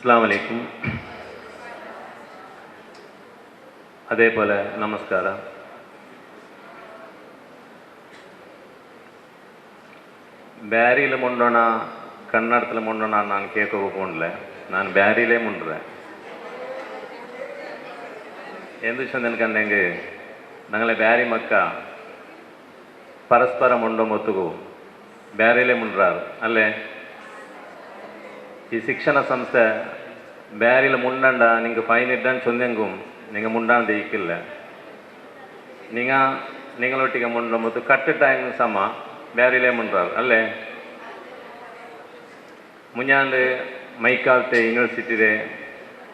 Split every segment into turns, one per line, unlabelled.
ಅಸ್ಸಲಾಮು ಅಲೈಕುಂ. അതേപോലെ നമസ്കാരം. ಬ್ಯಾರಿಲಿ ಮುಂಡೋಣ ಕನ್ನಡದಲ್ಲಿ ಮುಂಡೋಣ ನಾನು ಕೇಳ್ಕೋಕೊಂಡ್ಲೆ ನಾನು ಬ್ಯಾರಿಲೇ ಮುಂಡ್ರೆ ಎಂದು ಚಂದನ್ಕಂದಂಗೆ ನಂಗಳೆ ಬ್ಯಾರಿ ಮಕ್ಕ ಪರಸ್ಪರ ಮುಂಡೋ ಮೊತ್ತಗೂ ಬ್ಯಾರಿಲೇ ಮುಂಡ್ರಾರು ಅಲ್ಲೇ ಈ ಶಿಕ್ಷಣ ಸಂಸ್ಥೆ ಬ್ಯಾರಿಲ ಮುಂಡಂಡ ನಿಂಗೆ ಫೈನ್ ಇಡ್ಡಂಡು ಚೊಂದೆಂಗೂ നിങ്ങൾ മുണ്ടാൻ ജയിക്കില്ല. നിങ്ങളൊട്ടിക്ക് മുണ്ടുമ്പോൾ കട്ടിട്ടായ സമ വേറെ മുണ്ടാറ് അല്ലേ. മുഞ്ഞാണ്ട് മൈക്കാലത്തെ യൂണിവേഴ്സിറ്റിയിലെ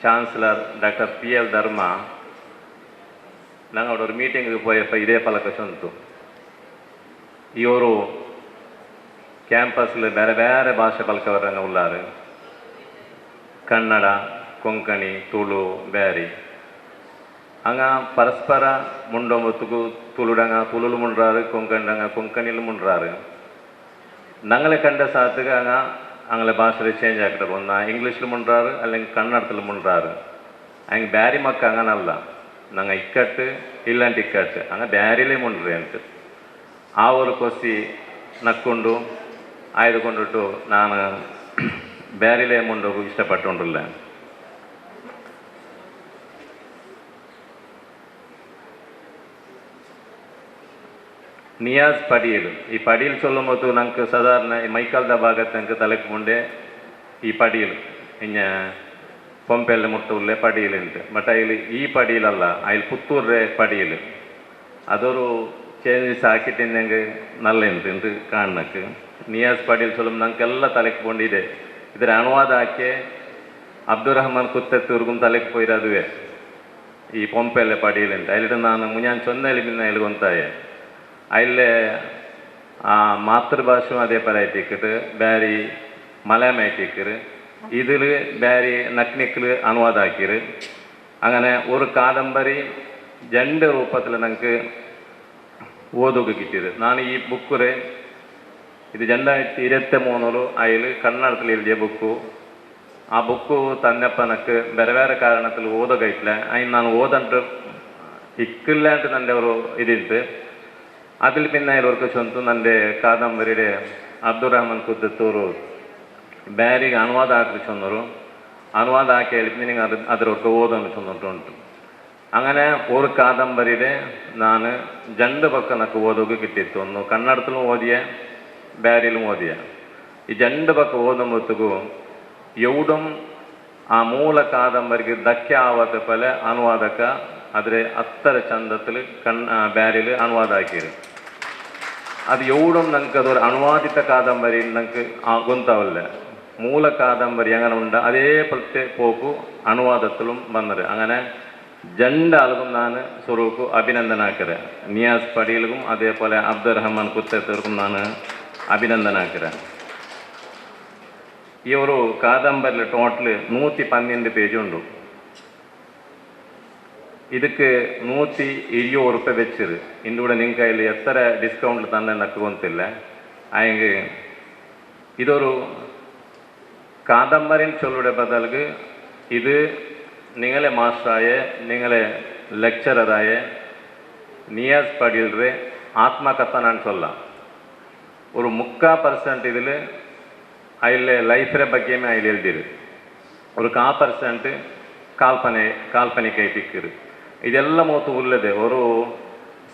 ചാൻസലർ ഡോക്ടർ PL ധർമ്മ ഞങ്ങൾ അവിടെ ഒരു മീറ്റിംഗ് പോയപ്പോൾ ഇതേ പലക്കെ ചൊന്തു ಇವರು ಕ್ಯಾಂಪಸ್ಲಿ ಬೇರೆ ಬೇರೆ ಭಾಷೆ ಪಲ್ಕವರಂಗ ಉಳ್ಳಾರು. ಕನ್ನಡ, ಕೊಂಕಣಿ, ತುಳು, ಬ್ಯಾರಿ ಹಂಗ ಪರಸ್ಪರ ಮುಂಡೊಂಬತ್ತಗೂ ತುಳುಡಂಗ ತುಳುಲು ಮುಂಡ್ರಾರು, ಕೊಂಕಣಿಡಂಗ ಕೊಂಕಣಿಲು ಮುಂಡ್ರಾರು. ഞങ്ങളെ കണ്ട സാത്തുക അങ്ങനെ ഭാഷയിൽ ചേഞ്ച് ആക്കിട്ട് ഒന്ന് ഇംഗ്ലീഷിൽ മുണ്ടാറ് അല്ലെങ്കിൽ കന്നഡത്തിൽ മുണ്ടാറ്. അങ്ങനെ ಬ್ಯಾರಿ ಮಕ್ಕ അങ്ങനല്ല. ഞങ്ങൾ ഇക്കട്ട് ഇല്ലാണ്ട് ഇക്കട്ട് അങ്ങനെ ಬ್ಯಾರಿಲೇ ಮುಂಡ್ರಿ ಅಂತ ಆ ಒಂದು ಕೊಸಿ ನಕ್ಕೊಂಡು ಆಯ್ದುಕೊಂಡಿಟ್ಟು ನಾನು ಬ್ಯಾರಿಲೇ ಮುಂಡೋಗು ಇಷ್ಟಪಟ್ಟುಕೊಂಡಿಲ್ಲ. ನಿಯಾಜ್ ಪಡೀಲ್ ಈ ಪಡೀಲ್ ಚೊಲ್ಲುம்போದು ನಂಗೆ ಸಾಧಾರಣ ಈ ಮೈಕಾಲ್ದ ಭಾಗത്ത് ನಂಗೆ ತಲೆಗೆ ಮುಂದೆ ಈ ಪಡೀಲ್ ಇನ್ನ ಪಂಪೆಲ್ಲ ಮುಟ್ಟುಲ್ಲೇ ಪಡೀಲ್ ಉಂಟು. ಬಟ್ ಇಲ್ಲಿ ಈ ಪಡೀಲಲ್ಲ, ಇಲ್ಲಿ ಪುತ್ತೂರೇ ಪಡೀಲ್ ಅದೊರು ಚೇಂಜಸ್ ಹಾಕಿಟ್ಟಿಂದಂಗೆ ನಲ್ಲ ಉಂಟು ಕಾಣಕ್ಕೆ. ನಿಯಾಜ್ ಪಡೀಲ್ ಚೊಲ್ಲುം ನಂಗೆಲ್ಲ ತಲೆಗೆ ಕೊಂಡಿದೆ. ಇದರ ಅನುವಾದ ಹಾಕಿ ಅಬ್ದುಲ್ ರಹಮಾನ್ ಕುತ್ತೆತ್ತೂರ್ಗೂ ತಲೆಗೆ ಪೋಯಿರೋದುವೆ ಈ ಪಂಪೆಲ್ಲ ಪಡೀಲ್ ಉಂಟು. ಅಲ್ಲಿಟ್ಟು ನಾನು ಮುಂಜಾನೆ ಚೊಂದಲ್ಲಿ ಭಿನ್ನ ಎಲ್ಗೊಂತಾಯೆ ಅಲ್ಲೇ മാതൃഭാഷയും അതേപോലെ ആയിട്ടിക്കിട്ട് ಬ್ಯಾರಿ മലയാളമായിട്ടിക്കറ് ഇതിൽ ಬ್ಯಾರಿ നക്നിക്കിൽ അനുവാദാക്കിറ്. അങ്ങനെ ഒരു കാദംബരി രണ്ട് ರೂಪത്തിൽ ನನಗೆ ಓದೋಕೆ കിട്ടിയത്. ನಾನು ಈ ಬುಕ್ಕುರೆ ಇದು 2023 അതിൽ ಕನ್ನಡದಲ್ಲಿ ಎഴുതിയ ಬುಕ್ಕು. ಆ ಬುಕ್ಕು ತನ್ನಪ್ಪ ನನಗೆ ಬೇರೆ ಬೇರೆ ಕಾರಣത്തിൽ ಓದೋಕಾಯ್ತಿಲ್ಲ. അതിന് ನಾನು ಓದಂಟು ಇಕ್ಕಿಲ್ಲಾಂಟು ನಂದೆ ಅವರು ಇದಿತ್ತು. അതിൽ പിന്നെ ഇവർക്ക് ചൊന്തു എൻ്റെ കാദംബരിയുടെ ಅಬ್ದುಲ್ ರಹಮಾನ್ ಕುದ್ದತ್ತೂರು ಬ್ಯಾರಿಗೆ ಅನುವಾದ ಹಾಕಿ ಚೊಂದರು. ಅನುವಾದ ಹಾಕಿ ಹೇಳಿದ್ನಿ ನಿಂಗೆ ಅದರವರ್ಗೆ ಓದೋನು ಚೊಂದುಂಟು. അങ്ങനെ ഒരു കാദംബരിയുടെ ನಾನು രണ്ട് പക്കം എനിക്ക് ಓದೋಕೆ കിട്ടിತ್ತು. ಒಂದು ಕನ್ನಡದಲ್ಲೂ ಓದಿಯ ಬ್ಯಾರಿಲೂ ಓದಿಯ. ಈ രണ്ട് ಪಕ್ಕ ಓದುമ്പോತ್ತಿಗೂ ಎವಡಂ ಆ ಮೂಲ ಕಾದಂಬರಿಗೆ ಧಕ್ಕೆ ಆವತ್ತ ಪಲೆ ಅನುವಾದಕ ಆದರೆ ಹತ್ತರ ಚಂದത്തിൽ ಬ್ಯಾರಿൽ ಅನುವಾದ ಹಾಕಿರು. ಅದು ಎವಡಂ ನಂಗೆ ಅದೊരു ಅನುವಾದಿತ ಕಾದಂಬರಿ ನಂಗೆ ಗೊತ್ತಾವಲ್ಲ. ಮೂಲ ಕಾದಂಬರಿ അങ്ങനെ ഉണ്ട് അതേ പ്രത്യേക പോക്കു അണുവാദത്തിലും വന്നത്. അങ്ങനെ രണ്ട് ആൾക്കും ഞാൻ സ്വരൂപു അഭിനന്ദന ആക്കರೆ. നിയാസ് പടീൽക്കും അതേപോലെ അബ്ദുൽ റഹ്മാൻ കുത്തേത്തൂർക്കും ഞാൻ അഭിനന്ദന ആക്കರೆ. ഈ ഒരു കാದಂಬರಿയിൽ ടോട്ടൽ 112 പേജുണ്ട്. ಇದಕ್ಕೆ 120 ರೂಪಾಯಿ വെച്ചിರು. ಇಂದೂടെ ನಿಮ್ಮ ಕೈಲಿ ಎತ್ತರ ಡಿಸ್ಕೌಂಟ್ തന്നെ ನಕ್ಕು ಗೊತ್ತಿಲ್ಲ. ಹಂಗೆ ಇದೊരു കാദംബരിൻ ചൊല്ലുടെ ബദൽക്ക് ഇത് നിങ്ങളെ മാസ്റ്ററായ നിങ്ങളെ ಲೆಕ್ಚರರಾയ ನಿಯಾಜ್ ಪಡೀಲ್ರೆ ಆತ್ಮಕಥನ ನಾನು ಚೊಲ್ಲ. ഒരു 30% ഇതിൽ അതിലെ ലൈഫിനെ ബഗ്ಗೆമേ അതിൽ എഴുതിയത്. ഒരു 40% ಕಾಲ್ಪನಿಕೈತಿಕ್ಕರು. ಇದೆಲ್ಲ ಮೂತು ಉಳ್ಳದೆ ಅವರು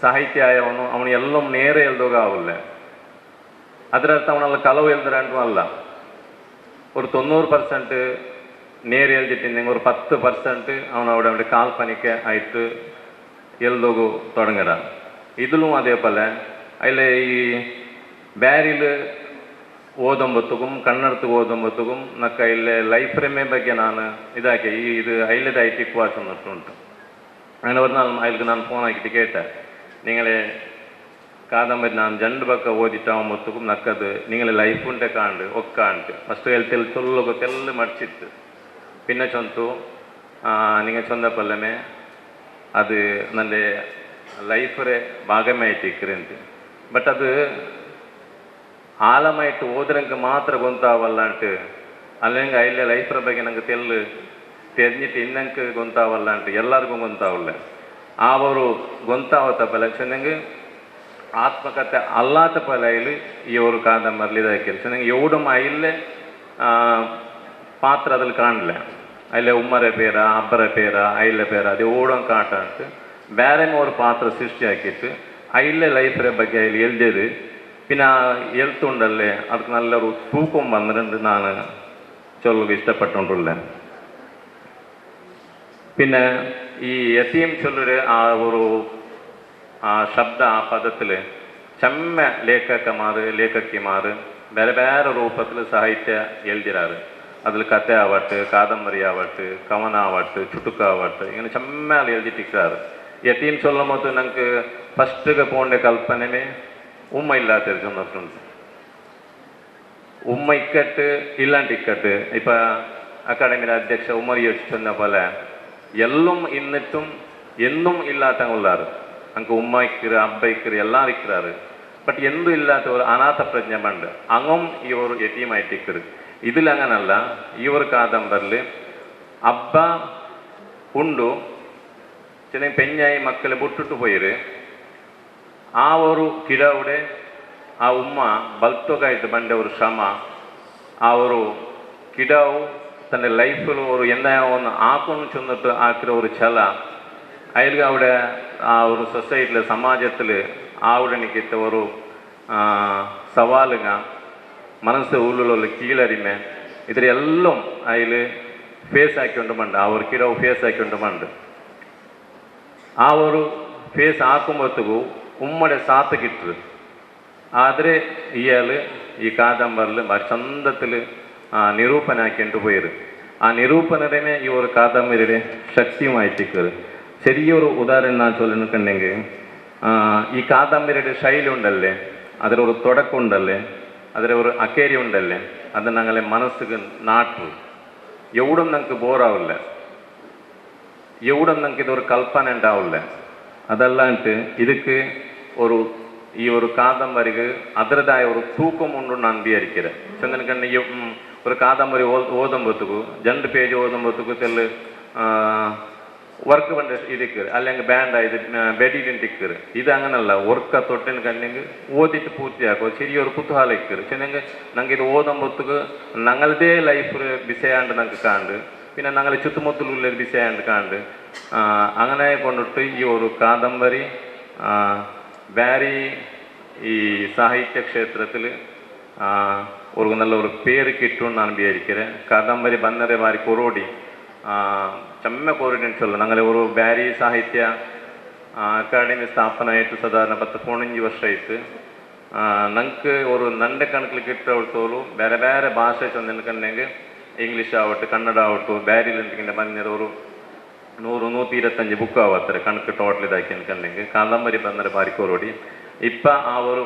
ಸಾಹಿತ್ಯ ಆಯವನು ಅವನು ಎಲ್ಲ ನೇರ ಎಲ್ದೋಗ ಆವಿಲ್ಲ. ಅದರರ್ಥ ಅವನೆಲ್ಲ ಕಲವು ಎಲ್ದರಂಟು ಅಲ್ಲ. ഒരു 90% ನೇರ ಎಲ್ದಿಟ್ಟಿಂದಂಗೆ ഒരു 10% ಅವನು അവിടെ ಕಾಲ್ಪನಿಕ ಆಯಿತು ಎಲ್ದೋಗು തുടങ്ങರ. ഇതിലും അതേപോലെ അതിൽ ഈ ಬ್ಯಾರಿಲ್ ಓದೊಂಬತ್ತುಗೂ ಕನ್ನಡಕ್ಕೆ ಓದೊಂಬತ್ತುಗೂ ನಕ್ಕ ಇಲ್ಲೇ ಲೈಫ್ರಮೆ ಬಗ್ಗೆ ನಾನು ಇದಾಕೆ ಇದು ಐಲೆದಾಯ್ತು ಇಕ್ವಾಸ ಅನ್ನಿಟ್ಟುಂಟು. അങ്ങനെ ഒരു നാൾ അതിലേക്ക് ഞാൻ ഫോൺ ആക്കിയിട്ട് കേട്ടെ നിങ്ങളെ കാദംബരി ನಾನು രണ്ട് ಪಕ್ಕ ಓದಿಟ್ಟಾകുമ്പോഴത്തേക്കും ನಕ್ಕದು നിങ്ങളെ ಲೈಫುಂಟೆ ಕಾಂಡು ಒಕ್ಕಾಂಟು ಫಸ್ಟ್ ಹೇಳ್ತಿಲ್ಲ ಚೊಲ್ಲೋಗೊತ್ತೆಲ್ಲ ಮಡ್ಚಿತ್ತು. പിന്നെ ಚೊಂತು നിങ്ങൾ ಚೊಂದಪಲ್ಲಮೆ ಅದು ನನ್ನ ಲೈಫ್ರೆ ಭಾಗಮಾಯ್ತಿಕ್ಕಿರಂತ. ಬಟ್ ಅದು ಆಳಮಾಯಿಟ್ಟು ಓದ್ರಂಗೆ ಮಾತ್ರ ಗೊಂತಾವಲ್ಲ ಅಂಟು അല്ലെങ്കിൽ അതിലെ ಲೈಫ್ರ ಬಗ್ಗೆ ನಂಗೆ தெரிஞ்சிட்டு ಇನ್ನಂಗೆ ಗೊಂತಾವಲ್ಲ ಅಂತ ಎಲ್ಲರಿಗೂ ಗೊಂತಾವಲ್ಲ ಅವರು ಗೊಂತಾವತ್ತ ಪಲ ಚೆನ್ನಾಗಿ ಆತ್ಮಕಥೆ ಅಲ್ಲಾತ ಪಲ ಇಲ್ಲಿ ಈ ಅವರು ಕಾದಂಬರ್ಲಿ ಇದಾಕಿರು ಚೆನ್ನಾಗಿ ಎವಡು ಇಲ್ಲೇ ಪಾತ್ರ ಅದ್ರಲ್ಲಿ ಕಾಣಲೆ ಅಲ್ಲೇ ಉಮ್ಮರ ಪೇರ ಅಬ್ಬರ ಪೇರ ಐಲ ಪೇರ ಅದು ಓಡೋಂಗೆ ಕಾಟ ಅಂತ ಬೇರೆ ஒரு ಪಾತ್ರ ಸೃಷ್ಟಿ ಹಾಕಿತ್ತು ಐಲೆ ಲೈಫ್ರ ಬಗ್ಗೆ ಇಲ್ಲಿ ಎಲ್ದಿದು പിന്നെ എഴുത്തുണ്ടല്ലേ അത് നല്ലൊരു തൂക്കം വന്നിട്ടുണ്ട് ನಾನು ചൊല്ലുക ഇഷ്ടപ്പെട്ടുകൊണ്ടുള്ള പിന്നെ ഈ യതീം ചൊല്ലൊരു ആ ഒരു ആ ശബ്ദ ആ പദത്തിൽ ചെമ്മ ಲೇಖಕಿಮಾರು ಬೇರೆ ಬೇರೆ ರೂಪത്തിൽ ಸಾಹಿತ್ಯ ಎಳ್ದಿರಾರು അതിൽ ಕಥೆ ಆವಟ್ಟು ಕಾದಂಬರಿ ಆವಟ್ಟು ಕವನ ಆವಟ್ಟು ಚುಟುಕು ಆವಟ್ಟು ಇങ്ങനെ ಚೆಮ್ಮಾಲಿ ಎಳ್ದಿಟ್ಟಿಕ್ಕಾರು ಯತೀಂ ಚೊಲ್ಲುம்போது ನಂಗೆ ಫಸ್ಟ್ಗೆ ಪೋಂಡ ಕಲ್ಪನೆ ಉಮ್ಮ ಇಲ್ಲಾತ சொன்னதுண்டு உம்மை இக்கட்டு இல்லாண்டி இக்கட்டு இப்போ அகாடமியில் அத்தியட்ச உமர் யோசிச்சு சொன்ன போல எல்லும் இன்னிட்டும் என்னும் இல்லாதவங்க உள்ளாரு அங்கே உம்மா இக்கிற அப்பா இக்கிற எல்லாம் இருக்கிறாரு ಬಟ್ ಎಂದೂ ಇல்லாத ஒரு ಅನಾಥ ಪ್ರಜ್ಞೆ ಬಂದು ಅಂಗಮ್ ಇವರು ಯತೀಮಾಯ್ತಿಕ್ಕರು ಇದಿಲ್ಲ ಹಂಗನಲ್ಲ ಇವ್ರ ಕಾದಂಬರ್ಲಿ ಹಬ್ಬ ಉಂಡು ಚೆನ್ನಾಗಿ ಪೆಂಜಾಯಿ ಮಕ್ಕಳು ಬಿಟ್ಟುಟ್ಟು போயிரு ಆ ഒരു ಕಿಡವುಡೆ ಆ ಉಮ್ಮ ಬಲ್ತೋಗಾಯ್ತು ಬಂಡೆ ஒரு ಶ್ರಮ ಆ ഒരു ಕಿಡವು തൻ്റെ ലൈഫിൽ ഒരു എന്താ ഒന്ന് ആക്കുന്നു ചെന്നിട്ട് ആക്കിற ഒരു ಛಲ അയാൾക്ക് അവിടെ ആ ഒരു സൊസൈറ്റിയിൽ സമാജത്തിൽ ആവുടനിക്കിത്ത ഒരു സവാലുക മനസ്സ് ഉള്ളിലുള്ള കീഴരിമೆ ಇದರೆಲ್ಲം അതിൽ ಫೇಸ್ ಹಾಕಿಕೊಂಡು ಬಂದು ಆ ഒരു ಕಿಡವು ಫೇಸ್ ಹಾಕಿಕೊಂಡು ಬಂದು ಆ ഒരു ಫೇಸ್ ಹಾಕುമ്പോತ್ತಿಗೂ ಉಮ್ಮಡೆ ಸಾತಗಿಟ್ರು ಆದರೆ ಇಯಾಳು ಈ ಕಾದಂಬರಿൽ ಚಂದത്തിൽ നിരൂപന ആക്കിയിട്ട് പോയത് ആ നിരൂപണരനെ ഈ ഒരു കാദംബരിയുടെ ശക്തിയുമായിട്ടിക്കത് ചെറിയൊരു ഉദാഹരണം ഞാൻ ചൊല്ലിട്ടുണ്ടെങ്കിൽ ഈ കാദംബരിയുടെ ശൈലി ഉണ്ടല്ലേ അതിലൊരു തുടക്കമുണ്ടല്ലേ അതിലൊരു അക്കേരി ഉണ്ടല്ലേ അത് ഞങ്ങളെ മനസ്സിക്ക് നാട്ടു എവിടും ഞങ്ങൾക്ക് ബോറാവില്ല എവിടും ഞങ്ങൾക്ക് ഇതൊരു കൽപ്പന ഉണ്ടാവില്ല അതല്ലാണ്ട് ಇದಕ್ಕೆ ಈ ഒരു ಕಾದಂಬರಿಗೆ ಅದರದಾಯ ഒരു ತೂಕಂ ಉಂಡು ನಾನು ವಿಚಾರಿக்கிறேன் ಚಂದನಕಣ್ಣಿ ഒരു ಕಾದಂಬರಿ ಓದುമ്പോತ್ತಿಗೂ 2 ಪೇಜ್ ಓದುമ്പോತ್ತಿಗೂ ತೆಲ್ಲು ವರ್ಕ್ ಬಂದ ಇದಕ್ಕೆ അല്ലെങ്കിൽ ಬ್ಯಾಂಡ್ ಇದು ಬೆಡಿಲಿಂಟಿಕ್ಕರು ಇದು അങ്ങനല്ല ವರ್ಕ ತೊಟ್ಟಿನ ಕಣ್ಣಿಗೆ ಓದಿಟ್ಟು ಪೂರ್ತಿ ಹಾಕೋ ചെറിയൊരു ಕುತೂಹಲ ಇಕ್ಕರು ಚೆನ್ನಾಗಿ ನಂಗೆ ಇದು ಓದುമ്പോತ್ತಿಗೂ ഞങ്ങളുടേ ലൈഫ് വിഷയാണ്ട് ഞങ്ങൾക്ക് കാണ്ട് പിന്നെ ഞങ്ങളെ ചുറ്റുമുത്തലുള്ള വിഷയാണ്ട് കാണ്ട് അങ്ങനെ കൊണ്ടിട്ട് ഈ ഒരു കാದಂಬರಿ വേറെ ഈ സാഹിത്യ ക്ഷേത്രത്തിൽ ഒരു നല്ല ഒരു പേര് കിട്ടുമെന്ന് ഞാൻ വിചാരിக்கிறேன் കാದಂಬರಿ ಬಂದರೆ ಬಾರಿ ಕೊರೋಡಿ ಚೆಮ್ಮೆ ಕೊರೋಡಿ ಅಂತ ಚೊಲ್ಲ ഞങ്ങളെ ഒരു ಬ್ಯಾರಿ ಸಾಹಿತ್ಯ ಅಕಾಡೆಮಿ ಸ್ಥಾಪನೆ ಆಯಿತು ಸಾಧಾರಣ 10-15 ವರ್ಷ ಆಯಿತು ನಂಗೆ ഒരു ನಂಡೆ ಕಣಕ್ಲಿ കിട്ടുത്തോളൂ ಬೇರೆ ಬೇರೆ ಭಾಷೆ ಚಂದನ್ಕಂಡೆಂಗೆ ಇಂಗ್ಲೀಷ್ ಆವಟ್ಟು ಕನ್ನಡ ಆವಟ್ಟು ಬ್ಯಾರಿಲಿಂದ ಬಂದಿರೋ ഒരു 100-125 ಬುಕ್ ಆವತ್ತಾರೆ ಕಣಕ್ಕೆ ಟೋಟಲ್ ಇದಾಕಿ ಅನ್ಕಂಡೆಂಗೆ ಕಾದಂಬರಿ ಬಂದರೆ ಬಾರಿ ಕೊರೋಡಿ ಇಪ್ಪ ಅವರು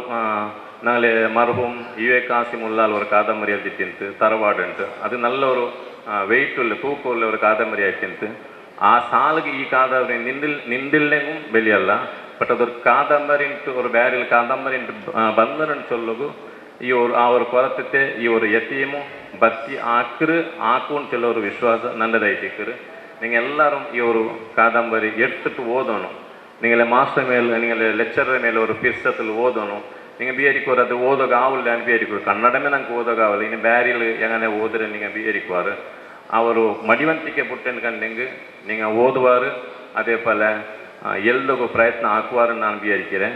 ನಾಳೆ ಮರ್ಹೂಮ್ ಯುವೆ ಕಾಸಿಮುಲ್ಲಾಲ್ ஒரு ಕಾದಂಬರಿ எழுதிட்டு ತರವಾಡು ಉಂಟು ಅದು நல்ல ஒரு வெயிட் உள்ள தூக்கம் உள்ள ஒரு ಕಾದಂಬರಿ ಆಯ್ತಿಂತು ಆ ಸಾಲಿಗೆ ಈ ಕಾದಂಬರಿ ನಿಂದಿಲ್ಲೆಗೂ ಬೆಲೆಯಲ್ಲ ಬಟ್ ಅದೊಂದು ಕಾದಂಬರಿ ಉಂಟು ஒரு ಬೇರೆ ಕಾದಂಬರಿ ಉಂಟು ಬಂದರನ್ನು ಚೊಲ್ಲಗು ಈ ಆ ஒரு ಕೊರತೆ ಈ ஒரு ಯತೀಮು ಬತ್ತಿ ಆಕು ಚೊಲ್ಲೋ ஒரு ವಿಶ್ವಾಸ ನನ್ನದೈತಿಕ್ಕರು நீங்கள் எல்லாரும் ಈ ஒரு ಕಾದಂಬರಿ எடுத்துட்டு ஓதணும் நீங்களே மாஸ்டர் மேலே நீங்களே ಲೆಕ್ಚರರ್ ಮೇಲೆ ஒரு ಪುಸ್ತಕത്തിൽ ಓದணும் நீங்கள் ಬಿಯರಿಕೋರು ಅದು ಓದೋಗ ಆವಿಲ್ಲ ಅಂತ ಬಿಯರಿಕೋರು ಕನ್ನಡಮೇ ನಂಗೆ ಓದೋಗ ಆವಿಲ್ಲ ಇನ್ನು ಬ್ಯಾರಿಲ್ ಹೆಂಗನೆ ಓದ್ರೆ நீங்கள் ಬಿಯರಿಕೋರು ಅವರು ಮಡಿವಂತಿಕೆ ಪುಟ್ಟೆನ್ ಕಂಡೆಂಗೆ நீங்கள் ಓದುವಾರು அதே போல் எல்லோಗೂ ಪ್ರಯತ್ನ ಹಾಕುವಾರು ನಾನು ಬಿಯರಿக்கிறேன்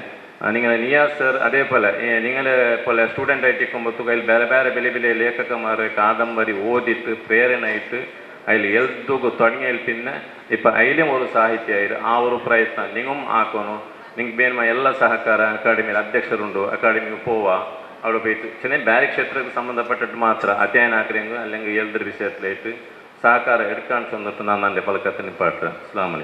நீங்கள் ನಿಯಾಸ್ ಸರ್ ಅದೇ போல் ನೀங்களೇ போல் ಸ್ಟೂಡೆಂಟ್ ಆಯ್ತಿಕೊಂಬತ್ತು ಕೈಲಿ ಬೇರೆ ಬೇರೆ ಬೆಲೆ ಬೆಲೆ ಲೇಖಕಮಾರು ಕಾದಂಬರಿ ಓದಿತ್ತು ಪ್ರೇರಣೆ ಆಯಿತು അതിൽ എൽതുക തുടങ്ങിയതിൽ പിന്നെ ഇപ്പം അതിലും ഒരു സാഹിത്യമായിരുന്നു ആ ഒരു പ്രയത്നം നിങ്ങളും ആക്കണം നിങ്ങൾക്ക് ಬೇರೆ ಎಲ್ಲ ಸಹಕಾರ ಅಕಾಡೆಮಿಯಲ್ಲಿ ಅಧ್ಯಕ್ಷರುಂಡು ಅಕಾಡೆಮಿಗೆ പോവാ അവിടെ പോയിട്ട് ചെന്നൈ ಬೇರೆ ಕ್ಷೇತ್ರಕ್ಕೆ ಸಂಬಂಧಪಟ್ಟಿಟ್ಟು ಮಾತ್ರ ಅಧ್ಯಯನ ಹಾಕ್ರೆಂಗು അല്ലെങ്കിൽ ಎಲ್ದ್ರ ವಿಷಯത്തിലായിട്ട് ಸಹಕಾರ എടുക്കാൻ ചെന്നിട്ട് ನಾನು ನನ್ನ ಪಲಕത്തിന് ಪಾಠ ಅಸ್ಲಾಂ ಅಲೈಕುಂ